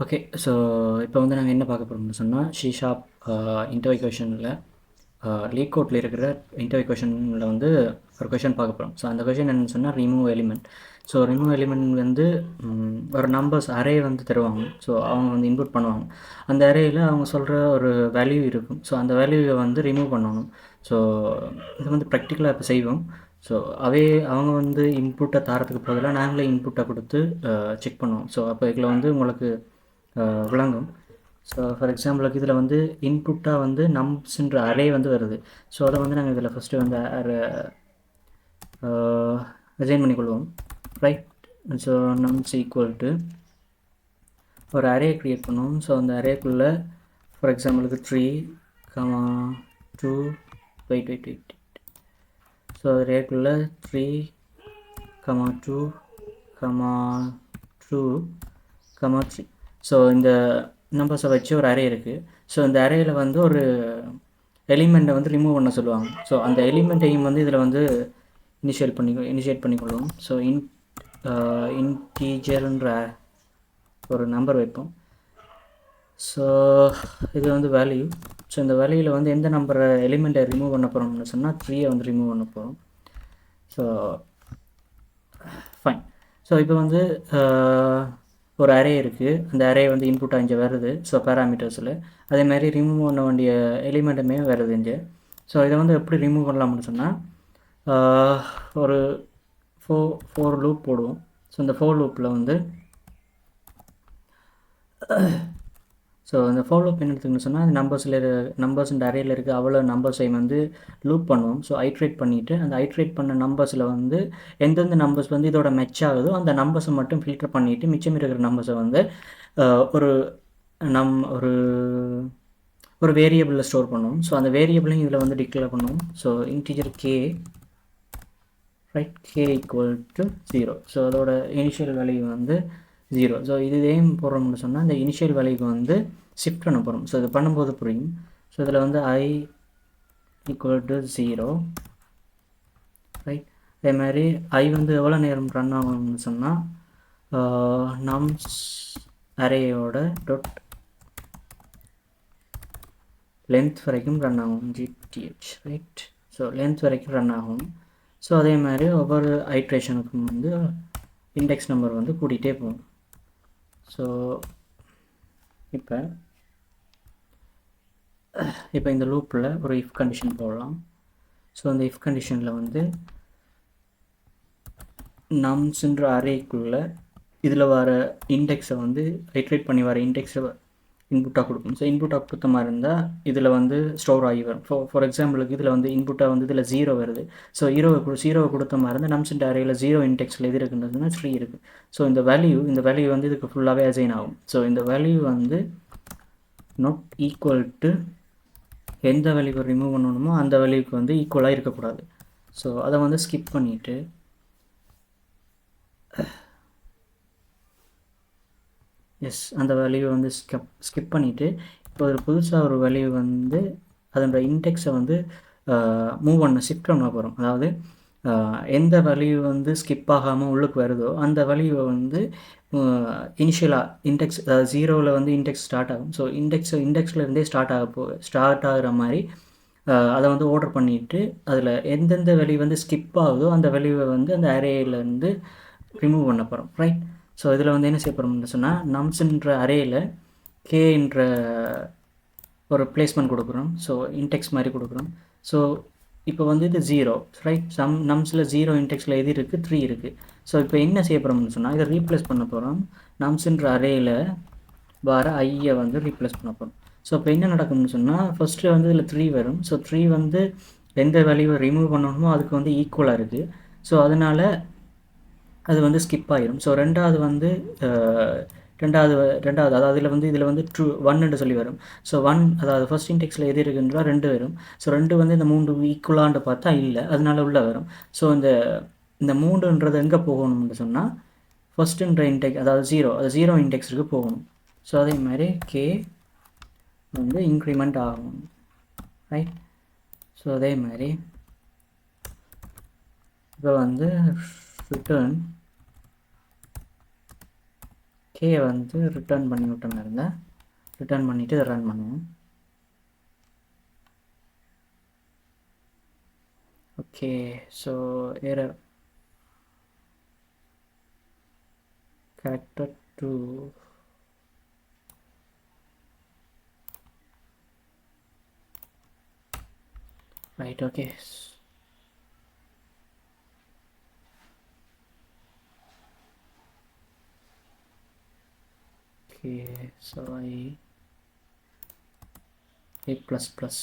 Okay. So இப்போ வந்து நாங்கள் என்ன பார்க்க போகிறோம்னு சொன்னால், ஷி ஷார்ப் இன்டர்வியூ கொஷனில் லீக் கோட்டில் இருக்கிற இன்டர்வியூ கொஷனில் வந்து ஒரு கொஷின் பார்க்க போகிறோம். ஸோ அந்த கொஷின் என்னென்னு சொன்னால் remove element. So remove element வந்து ஒரு நம்பர்ஸ் அரே வந்து தருவாங்க. ஸோ அவங்க வந்து இன்புட் பண்ணுவாங்க. அந்த அரேயில் அவங்க சொல்கிற ஒரு வேல்யூ இருக்கும். ஸோ அந்த வேல்யூவை வந்து ரிமூவ் பண்ணணும். ஸோ இது வந்து ப்ராக்டிக்கலாக இப்போ செய்வோம். ஸோ அவங்க வந்து இன்புட்டை தாரத்துக்கு பதிலாக நாங்களே இன்புட்டை கொடுத்து செக் பண்ணுவோம். ஸோ அப்போ இதில் வந்து உங்களுக்கு விளங்கும். ஸோ ஃபார் எக்ஸாம்பிளுக்கு இதில் வந்து இன்புட்டாக வந்து நம்ஸ்ன்ற அரே வந்து வருது. ஸோ அதை வந்து நாங்கள் இதில் ஃபஸ்ட்டு வந்து டிசைன் பண்ணிக்கொள்வோம். Right. So nums equal to ஒரு அரே க்ரியேட் பண்ணுவோம். ஸோ அந்த அரேக்குள்ளே ஃபார் எக்ஸாம்பிளுக்கு 3, 2 வெயிட். ஸோ அரேக்குள்ளே 3, 2, 2, 3. ஸோ இந்த நம்பர்ஸை வச்சு ஒரு அரே இருக்குது. ஸோ இந்த அரேயில் வந்து ஒரு எலிமெண்ட்டை வந்து ரிமூவ் பண்ண சொல்லுவாங்க. ஸோ அந்த எலிமெண்ட்டையும் வந்து இதில் வந்து இனிஷியேட் பண்ணிக்கொள்வோம். ஸோ இன்டீஜர்ன்ற ஒரு நம்பர் வைப்போம். ஸோ இது வந்து வேல்யூ. ஸோ இந்த வேல்யூவில் வந்து எந்த நம்பரை எலிமெண்ட்டை ரிமூவ் பண்ண போகிறோம்னு சொன்னால் 3 வந்து ரிமூவ் பண்ண போகிறோம். So fine. ஸோ இப்போ வந்து ஒரு அரே இருக்குது. அந்த அரே வந்து இன்புட்டாக இங்கே வருது. ஸோ பேராமீட்டர்ஸில் அதேமாதிரி ரிமூவ் பண்ண வேண்டிய எலிமெண்ட்டுமே வருது இங்கே. ஸோ இதை வந்து எப்படி ரிமூவ் பண்ணலாம்னு சொன்னால் ஒரு ஃபோர் லூப் போடுவோம். ஸோ இந்த ஃபோர் லூப்பில் வந்து ஸோ அந்த ஃபோர் லூப் என்ன எடுத்துக்கணும்னு சொன்னால் அந்த நம்பர்ஸ் இந்த அரேயில் இருக்க அவ்வளோ நம்பர்ஸை வந்து லூப் பண்ணுவோம். ஸோ ஐட்ரேட் பண்ணிவிட்டு அந்த ஐட்ரேட் பண்ண நம்பர்ஸில் வந்து எந்தெந்த நம்பர்ஸ் வந்து இதோட மெச் ஆகுதோ அந்த நம்பர்ஸை மட்டும் ஃபில்டர் பண்ணிவிட்டு மிச்சம் இருக்கிற நம்பர்ஸை வந்து ஒரு ஒரு வேரியபிளில் ஸ்டோர் பண்ணுவோம். ஸோ அந்த வேரியபிளையும் இதில் வந்து டிக்ளேர் பண்ணுவோம். So integer K right K equal to 0. So அதோட இனிஷியல் வேல்யூ வந்து 0. ஸோ இது ஏன் போடுறோம்னு சொன்னால் இந்த இனிஷியல் வேல்யூக்கு வந்து ஷிஃப்ட் பண்ண போகிறோம். ஸோ இது பண்ணும்போது புரியும். ஸோ இதில் வந்து I ஈக்குவல் டு 0 ரைட். அதே மாதிரி I வந்து எவ்வளோ நேரம் ரன் ஆகணும்னு சொன்னால் நம்ஸ் அரேயோட டாட் லென்த் வரைக்கும் ரன் ஆகும். GTH right. ஸோ லென்த் வரைக்கும் ரன் ஆகும். ஸோ அதே மாதிரி ஒவ்வொரு ஐட்ரேஷனுக்கும் வந்து இண்டெக்ஸ் நம்பர் வந்து கூட்டிகிட்டே போகும். ஸோ இப்போ இந்த லூப்பில் ஒரு இஃப் கண்டிஷன் போடலாம். ஸோ அந்த இஃப் கண்டிஷனில் வந்து நம்ஸ்ன்ற அரேக்குள்ளே இதில் வர இண்டெக்ஸை வந்து ஐட்ரேட் பண்ணி வர இண்டெக்ஸை இன்புட்டாக கொடுக்கும். ஸோ இன்புட்டாக கொடுத்த மாதிரி இருந்தால் இதில் வந்து ஸ்டோர் ஆகி வரும். ஃபார் எக்ஸாம்பிளுக்கு இதில் வந்து இன்புட்டாக வந்து இதில் 0 வருது. ஸோ ஜீரோவை கொடுத்த மாதிரி இருந்தால் நம்ஸ் அரேயில் 0 இன்டெக்ஸில் எது இருக்குன்றதுன்னா 3 இருக்குது. ஸோ இந்த வேல்யூ வந்து இதுக்கு ஃபுல்லாகவே அசைன் ஆகும். ஸோ இந்த வேல்யூ வந்து நாட் ஈக்குவல் டு எந்த வேல்யூவை ரிமூவ் பண்ணணுமோ அந்த வேல்யூக்கு வந்து ஈக்குவலாக இருக்கக்கூடாது. ஸோ அதை வந்து ஸ்கிப் பண்ணிவிட்டு அந்த வேல்யூவை வந்து ஸ்கிப் பண்ணிவிட்டு இப்போ ஒரு புதுசாக ஒரு வேல்யூ வந்து அதோட இன்டெக்ஸை வந்து மூவ் பண்ண ஷிஃப்ட் பண்ண போகிறோம். அதாவது எந்த வேல்யூ வந்து ஸ்கிப் ஆகாமல் உள்ளுக்கு வருதோ அந்த வேல்யூவை வந்து இனிஷியலாக இண்டெக்ஸ் 0ல் வந்து இண்டெக்ஸ் ஸ்டார்ட் ஆகும். ஸோ இண்டெக்ஸ்லேருந்தே ஸ்டார்ட் ஆகிற மாதிரி அதை வந்து ஆர்டர் பண்ணிவிட்டு அதில் எந்தெந்த வேல்யூ வந்து ஸ்கிப் ஆகுதோ அந்த வேல்யூவை வந்து அந்த அரேலேருந்து ரிமூவ் பண்ண போகிறோம். ரைட். ஸோ இதில் வந்து என்ன செய்ய போகிறோம்னு சொன்னால் நம்ஸ்ன்ற அரேயில் கேன்ற ஒரு பிளேஸ்மெண்ட் கொடுக்குறோம். ஸோ இன்டெக்ஸ் மாதிரி கொடுக்குறோம். ஸோ இப்போ வந்து இது 0 ரைட். நம்ஸில் 0 இன்டெக்ஸில் எது இருக்குது 3 இருக்குது. ஸோ இப்போ என்ன செய்ய போகிறோம்னு சொன்னால் இதை ரீப்ளேஸ் பண்ண போகிறோம். நம்ஸ்ன்ற அரேயில் வர ஐயை வந்து ரீப்ளேஸ் பண்ண போகிறோம். ஸோ இப்போ என்ன நடக்கும்னு சொன்னால் ஃபஸ்ட்டு வந்து இதில் 3 வரும். ஸோ 3 வந்து எந்த வேல்யூவை ரிமூவ் பண்ணணுமோ அதுக்கு வந்து ஈக்குவலாக இருக்குது. ஸோ அதனால் அது வந்து ஸ்கிப் ஆகிடும். ஸோ ரெண்டாவது அதாவது இதில் வந்து 1 சொல்லி வரும். ஸோ 1 அதாவது ஃபஸ்ட் இன்டெக்ஸில் எது இருக்குன்றா 2 வரும். ஸோ 2 வந்து இந்த 3 ஈக்குவலான்னு பார்த்தா இல்லை, அதனால உள்ளே வரும். ஸோ இந்த 3ன்றது எங்கே போகணும்னு சொன்னால் ஃபஸ்ட்டுன்ற இன்டெக்ஸ் அதாவது 0 இன்டெக்ஸுக்கு போகணும். ஸோ அதே மாதிரி கே வந்து இன்க்ரிமெண்ட் ஆகும். ரைட். ஸோ அதே மாதிரி இப்போ வந்து ரிட்டர்ன் கே வந்து ரிட்டர்ன் பண்ணி விட்ட மாதிரி இருந்தால் ரிட்டர்ன் பண்ணிவிட்டு இதை ரன் பண்ணுவோம். Okay, so error character 2. Right, okay. Okay, so I plus plus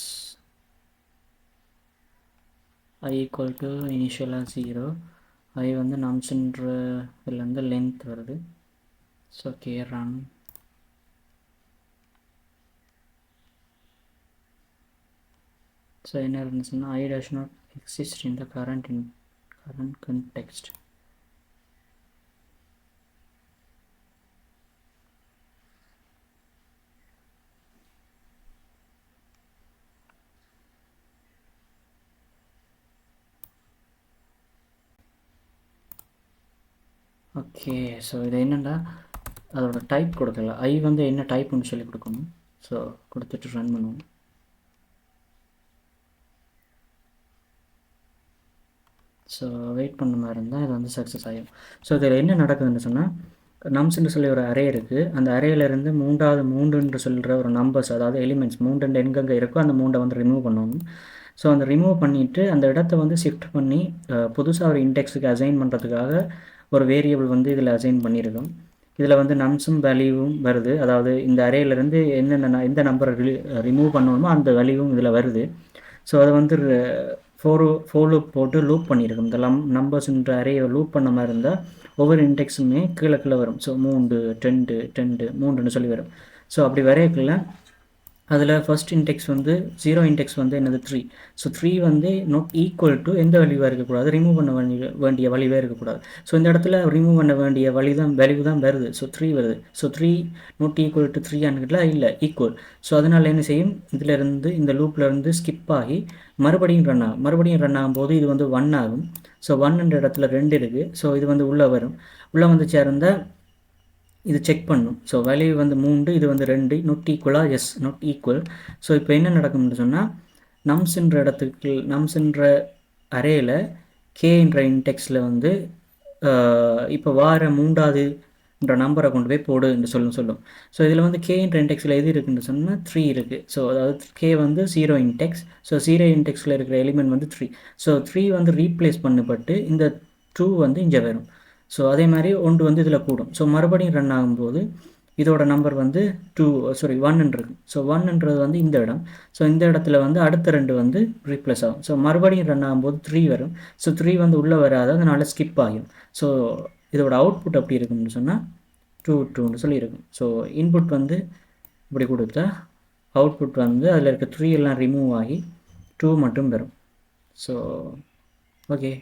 I equal to initial 0. I வந்து நம்ஸ்ன்ற இதுலேருந்து லென்த் வருது. So K run. ஸோ என்ன இருந்துச்சுன்னா I does not exist in the current context. Okay, so இது என்னென்னா அதோட type கொடுக்கல. ஐ வந்து என்ன டைப்னு சொல்லி கொடுக்கணும். ஸோ கொடுத்துட்டு ரன் பண்ணுவோம். ஸோ வெயிட் பண்ண மாதிரி இருந்தால் இது வந்து சக்ஸஸ் ஆகும். ஸோ இதில் என்ன நடக்குதுன்னு சொன்னால் நம்ஸ்ன்னு சொல்லி ஒரு அரே இருக்குது. அந்த அரேயிலேருந்து மூன்றுன்னு சொல்கிற ஒரு நம்பர்ஸ், அதாவது எலிமெண்ட்ஸ் 3 எங்கெங்கே இருக்கோ அந்த 3 வந்து ரிமூவ் பண்ணணும். ஸோ அந்த ரிமூவ் பண்ணிவிட்டு அந்த இடத்த வந்து ஷிஃப்ட் பண்ணி புதுசாக ஒரு இண்டெக்ஸுக்கு அசைன் பண்ணுறதுக்காக ஒரு வேரியபிள் வந்து இதில் அசைன் பண்ணியிருக்கோம். இதில் வந்து நம்ஸும் வேல்யூவும் வருது. அதாவது இந்த அரேயிலேருந்து எந்த நம்பரை ரிமூவ் பண்ணணுமோ அந்த வேல்யூவும் இதில் வருது. ஸோ அதை வந்து ஃபோர் லூப் போட்டு லூப் பண்ணியிருக்கோம். இந்த நம்பர்ஸ்ன்ற அரேயை லூப் பண்ண மாதிரி இருந்தால் ஒவ்வொரு இண்டெக்ஸுமே கீழே வரும். ஸோ 3 10 10 3ன்னு சொல்லி வரும். ஸோ அப்படி வரையக்குள்ள அதில் ஃபர்ஸ்ட் இண்டெக்ஸ் வந்து 0 இண்டெக்ஸ் வந்து என்னது 3. ஸோ 3 வந்து நாட் ஈக்குவல் டு எந்த வேல்யூவாக இருக்கக்கூடாது, ரிமூவ் பண்ண வேண்டிய வழிவே இருக்கக்கூடாது. ஸோ இந்த இடத்துல ரிமூவ் பண்ண வேண்டிய வேல்யூ தான் வருது. ஸோ 3 வருது. ஸோ 3 நாட் ஈக்குவல் டு 3 ஆனுக்கிட்டலாம் இல்லை, ஈக்குவல். ஸோ அதனால் என்ன செய்யும், இதிலேருந்து இந்த லூப்லேருந்து ஸ்கிப் ஆகி மறுபடியும் ரன் ஆகும்போது இது வந்து 1 ஆகும். ஸோ 1ன்ற இடத்துல 2 இருக்குது. ஸோ இது வந்து உள்ளே வரும். உள்ளே வந்து சேர்ந்தால் இது செக் பண்ணும். ஸோ வேல்யூ வந்து 3, இது வந்து 2, நாட் ஈக்குவலாக, எஸ் நாட் ஈக்குவல். ஸோ இப்போ என்ன நடக்கும்னு சொன்னால் நம்ஸ்ன்ற அரேயில் கேன்ற இன்டெக்ஸில் வந்து இப்போ வார 3ன்ற நம்பரை கொண்டு போய் போடு என்று சொல்லும். ஸோ இதில் வந்து கேன்ற இன்டெக்ஸில் எது இருக்குன்னு சொன்னால் 3 இருக்குது. ஸோ அதாவது கே வந்து 0 இன்டெக்ஸ். ஸோ 0 இன்டெக்ஸில் இருக்கிற எலிமெண்ட் வந்து 3. ஸோ 3 வந்து ரீப்ளேஸ் பண்ணப்பட்டு இந்த 2 வந்து இங்கே வரும். ஸோ அதே மாதிரி 1 வந்து இதில் கூடும். ஸோ மறுபடியும் ரன் ஆகும்போது இதோட நம்பர் வந்து 1 இருக்குது. ஸோ 1ன்றது வந்து இந்த இடம். ஸோ இந்த இடத்துல வந்து அடுத்த 2 வந்து ரீப்ளேஸ் ஆகும். ஸோ மறுபடியும் ரன் ஆகும்போது 3 வரும். ஸோ 3 வந்து உள்ளே வராது, அதனால ஸ்கிப் ஆகும். ஸோ இதோட அவுட்புட் அப்படி இருக்குன்னு சொன்னால் 2 சொல்லியிருக்கும். ஸோ இன்புட் வந்து இப்படி கொடுத்தா அவுட்புட் வந்து அதில் இருக்க 3 எல்லாம் ரிமூவ் ஆகி 2 மட்டும் வரும். So okay.